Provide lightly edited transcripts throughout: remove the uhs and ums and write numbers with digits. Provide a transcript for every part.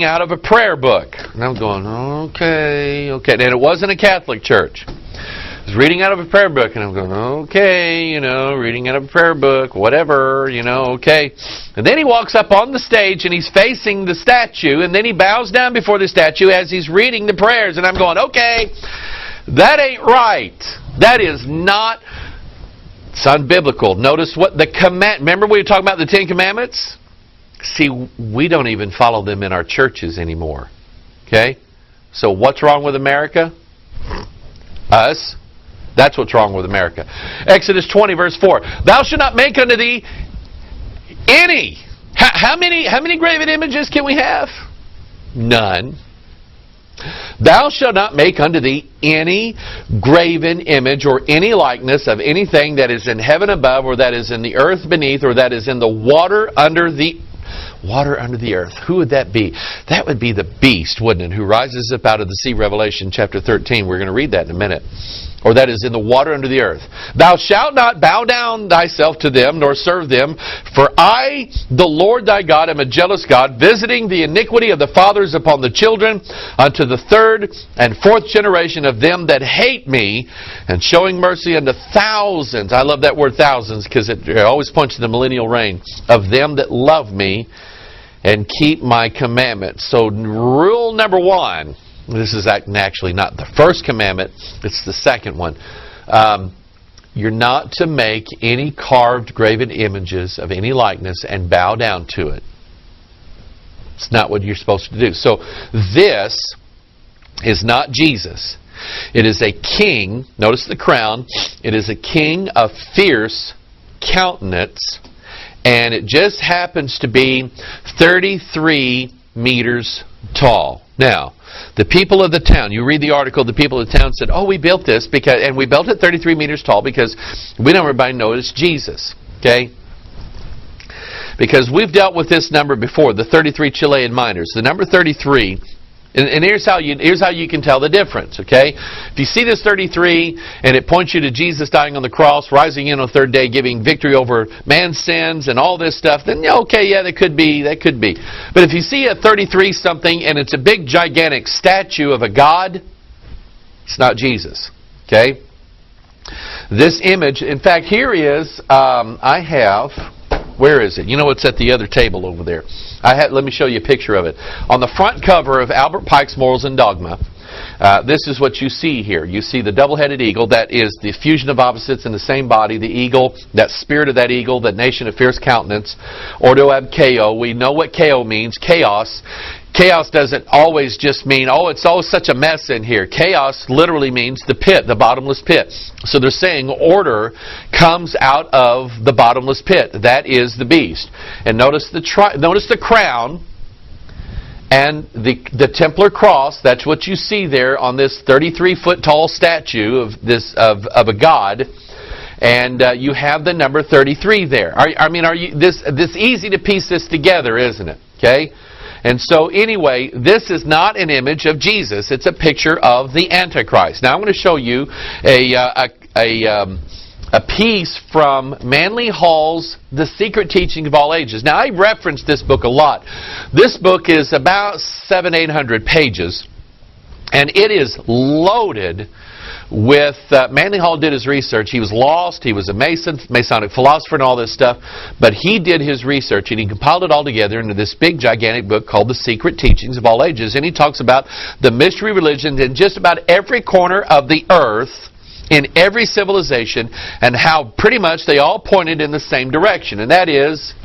out of a prayer book. And I'm going, okay. And it wasn't a Catholic church. I was reading out of a prayer book, and I'm going, okay, reading out of a prayer book, whatever, okay. And then he walks up on the stage, and he's facing the statue, and then he bows down before the statue as he's reading the prayers, and I'm going, okay, that ain't right. That is not, it's unbiblical. Notice what the remember we were talking about the Ten Commandments? See, we don't even follow them in our churches anymore. Okay? So what's wrong with America? Us. That's what's wrong with America. Exodus 20, verse 4. Thou shalt not make unto thee any. How many graven images can we have? None. Thou shalt not make unto thee any graven image or any likeness of anything that is in heaven above, or that is in the earth beneath, or that is in the water under the earth. Who would that be? That would be the beast, wouldn't it? Who rises up out of the sea, Revelation chapter 13. We're going to read that in a minute. Or that is in the water under the earth. Thou shalt not bow down thyself to them, nor serve them. For I, the Lord thy God, am a jealous God, visiting the iniquity of the fathers upon the children, unto the third and fourth generation of them that hate me, and showing mercy unto thousands. I love that word thousands, because it always points to the millennial reign of them that love me and keep my commandments. So rule number one, this is actually not the first commandment, it's the second one. You're not to make any carved, graven images of any likeness and bow down to it. It's not what you're supposed to do. So this is not Jesus. It is a king, notice the crown, it is a king of fierce countenance, and it just happens to be 33 meters tall. Now, the people of the town, you read the article, the people of the town said, oh, we built this, and we built it 33 meters tall because we don't want everybody to know it's Jesus. Okay? Because we've dealt with this number before, the 33 Chilean miners. The number 33, and here's how you can tell the difference, okay? If you see this 33 and it points you to Jesus dying on the cross, rising in on the third day, giving victory over man's sins and all this stuff, then okay, yeah, that could be. But if you see a 33 something and it's a big gigantic statue of a god, it's not Jesus, okay? This image, in fact, here is, where is it? It's at the other table over there. Let me show you a picture of it. On the front cover of Albert Pike's Morals and Dogma, this is what you see here. You see the double-headed eagle. That is the fusion of opposites in the same body. The eagle, that spirit of that eagle, that nation of fierce countenance. Ordo ab chaos. We know what chaos means. Chaos. Chaos doesn't always just mean, it's always such a mess in here. Chaos literally means the pit, the bottomless pit. So they're saying order comes out of the bottomless pit. That is the beast. And notice the crown and the Templar cross. That's what you see there on this 33-foot tall statue of a god. And you have the number 33 there. This easy to piece this together, isn't it? Okay? And so anyway, this is not an image of Jesus. It's a picture of the Antichrist. Now I'm going to show you a piece from Manly Hall's The Secret Teaching of All Ages. Now I referenced this book a lot. This book is about 700-800 pages, and it is loaded with, Manly Hall did his research. He was lost. He was a Mason, Masonic philosopher and all this stuff. But he did his research and he compiled it all together into this big gigantic book called The Secret Teachings of All Ages. And he talks about the mystery religions in just about every corner of the earth, in every civilization, and how pretty much they all pointed in the same direction. And that is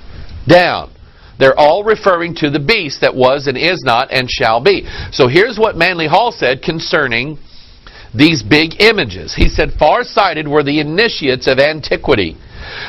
down. They're all referring to the beast that was and is not and shall be. So here's what Manly Hall said concerning these big images. He said, far-sighted were the initiates of antiquity.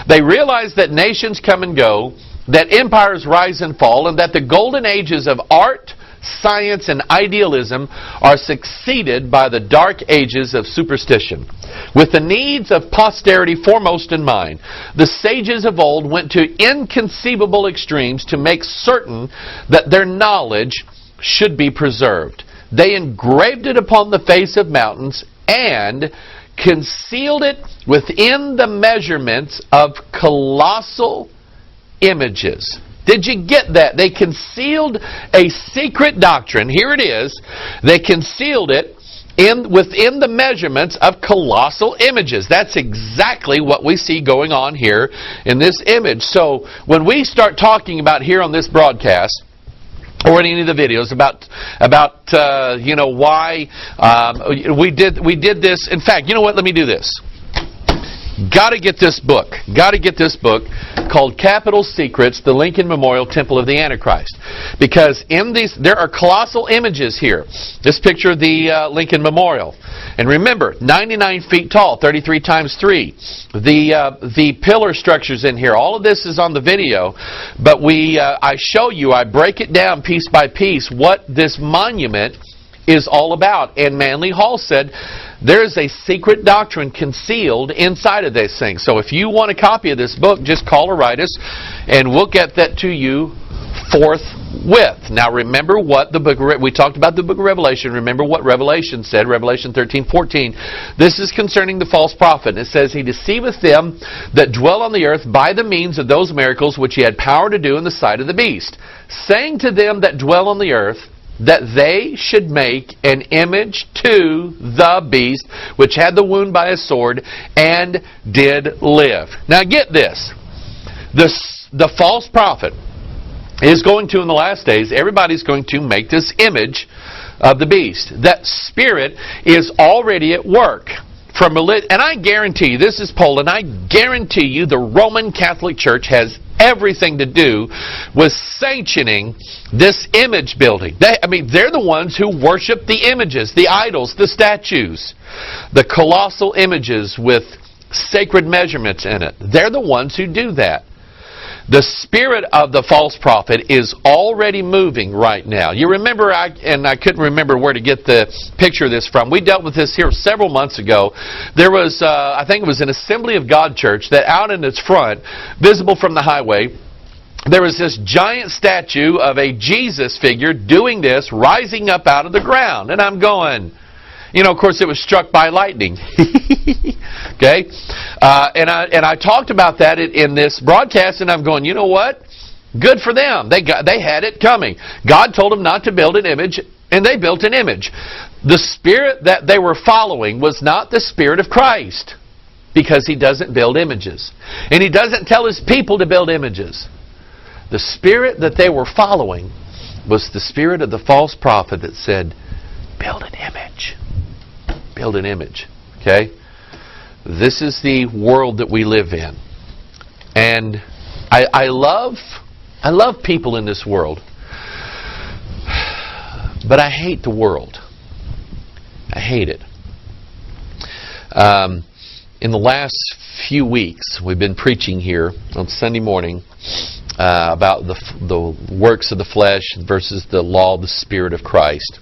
They realized that nations come and go, that empires rise and fall, and that the golden ages of art, science, and idealism are succeeded by the dark ages of superstition. With the needs of posterity foremost in mind, the sages of old went to inconceivable extremes to make certain that their knowledge should be preserved. They engraved it upon the face of mountains and concealed it within the measurements of colossal images. Did you get that? They concealed a secret doctrine. Here it is. They concealed it within the measurements of colossal images. That's exactly what we see going on here in this image. So when we start talking about here on this broadcast, or in any of the videos about why we did this. In fact, you know what? Let me do this. Got to get this book. Got to get this book called Capital Secrets, the Lincoln Memorial Temple of the Antichrist. Because in these, there are colossal images here. This picture of the Lincoln Memorial. And remember, 99 feet tall, 33 times 3. The pillar structures in here, all of this is on the video. But I show you, I break it down piece by piece, what this monument is all about. And Manly Hall said, there is a secret doctrine concealed inside of this thing. So if you want a copy of this book, just call or write us, and we'll get that to you forthwith. Now remember what the book we talked about the book of Revelation. Remember what Revelation said, Revelation 13:14. This is concerning the false prophet. It says, he deceiveth them that dwell on the earth by the means of those miracles which he had power to do in the sight of the beast, saying to them that dwell on the earth, that they should make an image to the beast, which had the wound by a sword, and did live. Now get this. The false prophet is going to, in the last days, everybody's going to make this image of the beast. That spirit is already at work. And I guarantee you, this is Poland, I guarantee you the Roman Catholic Church has everything to do with sanctioning this image building. They're the ones who worship the images, the idols, the statues, the colossal images with sacred measurements in it. They're the ones who do that. The spirit of the false prophet is already moving right now. You remember, I couldn't remember where to get the picture of this from. We dealt with this here several months ago. There was, I think it was an Assembly of God church that out in its front, visible from the highway, there was this giant statue of a Jesus figure doing this, rising up out of the ground. And I'm going, of course it was struck by lightning. Okay? And I talked about that in this broadcast, and I'm going, you know what? Good for them. They had it coming. God told them not to build an image, and they built an image. The spirit that they were following was not the Spirit of Christ, because He doesn't build images. And He doesn't tell His people to build images. The spirit that they were following was the spirit of the false prophet that said, build an image. Build an image. Okay? This is the world that we live in. And I love people in this world. But I hate the world. I hate it. In the last few weeks, we've been preaching here on Sunday morning about the works of the flesh versus the law of the Spirit of Christ.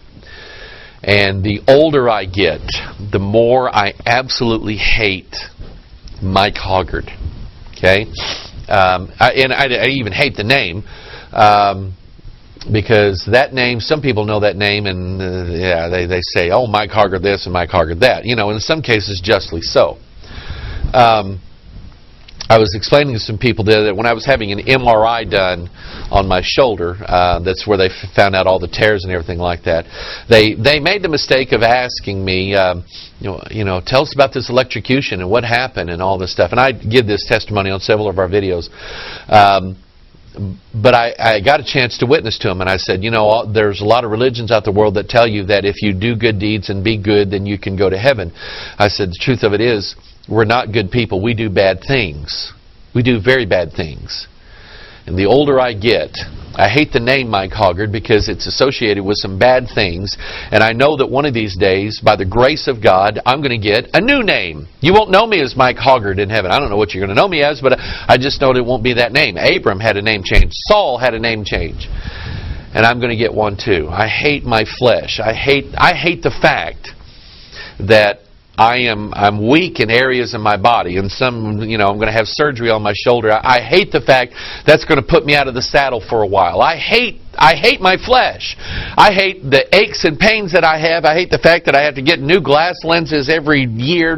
And the older I get, the more I absolutely hate Mike Hoggard. Okay? I even hate the name. Because that name, some people know that name, and they say, oh, Mike Hoggard this and Mike Hoggard that. In some cases, justly so. I was explaining to some people there that when I was having an MRI done on my shoulder, that's where they found out all the tears and everything like that. They made the mistake of asking me, tell us about this electrocution and what happened and all this stuff. And I give this testimony on several of our videos. But I got a chance to witness to them, and I said, there's a lot of religions out the world that tell you that if you do good deeds and be good, then you can go to heaven. I said, the truth of it is, we're not good people. We do bad things. We do very bad things. And the older I get, I hate the name Mike Hoggard because it's associated with some bad things. And I know that one of these days, by the grace of God, I'm going to get a new name. You won't know me as Mike Hoggard in heaven. I don't know what you're going to know me as, but I just know that it won't be that name. Abram had a name change. Saul had a name change. And I'm going to get one too. I hate my flesh. I hate the fact that I'm weak in areas in my body, and I'm going to have surgery on my shoulder. I hate the fact that's going to put me out of the saddle for a while. I hate my flesh. I hate the aches and pains that I have. I hate the fact that I have to get new glass lenses every year.